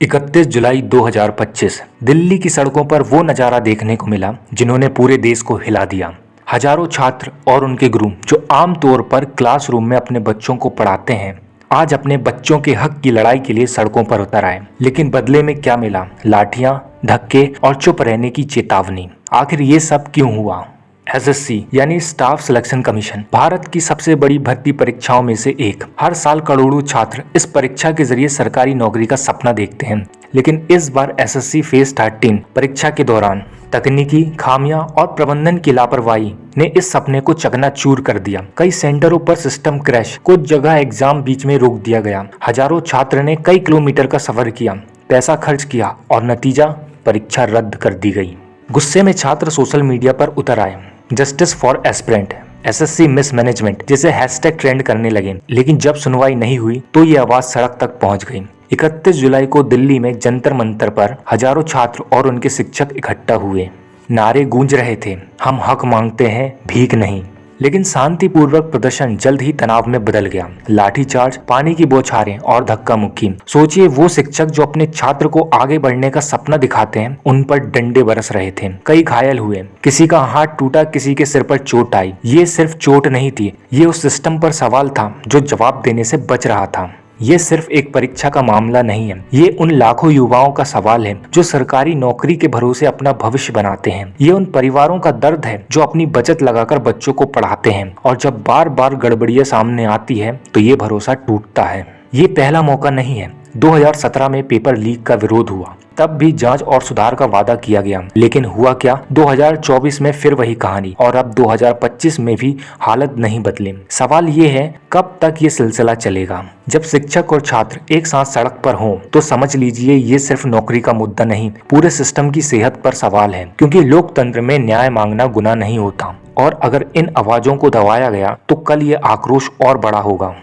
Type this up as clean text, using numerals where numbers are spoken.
31 जुलाई 2025 दिल्ली की सड़कों पर वो नज़ारा देखने को मिला जिन्होंने पूरे देश को हिला दिया। हजारों छात्र और उनके गुरु जो आमतौर पर क्लासरूम में अपने बच्चों को पढ़ाते हैं, आज अपने बच्चों के हक की लड़ाई के लिए सड़कों पर उतर आए। लेकिन बदले में क्या मिला? लाठियां, धक्के और चुप रहने की चेतावनी। आखिर ये सब क्यों हुआ? एसएससी यानी स्टाफ सिलेक्शन कमीशन भारत की सबसे बड़ी भर्ती परीक्षाओं में से एक। हर साल करोड़ों छात्र इस परीक्षा के जरिए सरकारी नौकरी का सपना देखते हैं, लेकिन इस बार एसएससी फेज 13 परीक्षा के दौरान तकनीकी खामियां और प्रबंधन की लापरवाही ने इस सपने को चकनाचूर कर दिया। कई सेंटरों पर सिस्टम क्रैश, कुछ जगह एग्जाम बीच में रोक दिया गया। हजारों छात्र ने कई किलोमीटर का सफर किया, पैसा खर्च किया और नतीजा परीक्षा रद्द कर दी गई। गुस्से में छात्र सोशल मीडिया पर उतर आए। Justice for aspirant, SSC mismanagement जैसे हैशटैग ट्रेंड करने लगे। लेकिन जब सुनवाई नहीं हुई तो ये आवाज सड़क तक पहुंच गई। 31 जुलाई को दिल्ली में जंतर मंतर पर हजारों छात्र और उनके शिक्षक इकट्ठा हुए। नारे गूंज रहे थे, हम हक मांगते हैं, भीख नहीं। लेकिन शांतिपूर्वक प्रदर्शन जल्द ही तनाव में बदल गया। लाठीचार्ज, पानी की बौछारें और धक्का मुक्की। सोचिए, वो शिक्षक जो अपने छात्र को आगे बढ़ने का सपना दिखाते हैं, उन पर डंडे बरस रहे थे। कई घायल हुए, किसी का हाथ टूटा, किसी के सिर पर चोट आई। ये सिर्फ चोट नहीं थी, ये उस सिस्टम पर सवाल था जो जवाब देने से बच रहा था। ये सिर्फ एक परीक्षा का मामला नहीं है, ये उन लाखों युवाओं का सवाल है जो सरकारी नौकरी के भरोसे अपना भविष्य बनाते हैं। ये उन परिवारों का दर्द है जो अपनी बचत लगाकर बच्चों को पढ़ाते हैं, और जब बार बार गड़बड़ियां सामने आती है तो ये भरोसा टूटता है। ये पहला मौका नहीं है। 2017 में पेपर लीक का विरोध हुआ, तब भी जांच और सुधार का वादा किया गया, लेकिन हुआ क्या? 2024 में फिर वही कहानी, और अब 2025 में भी हालत नहीं बदली। सवाल ये है, कब तक ये सिलसिला चलेगा? जब शिक्षक और छात्र एक साथ सड़क पर हों तो समझ लीजिए ये सिर्फ नौकरी का मुद्दा नहीं, पूरे सिस्टम की सेहत पर सवाल है। क्योंकि लोकतंत्र में न्याय मांगना गुनाह नहीं होता, और अगर इन आवाजों को दबाया गया तो कल ये आक्रोश और बड़ा होगा।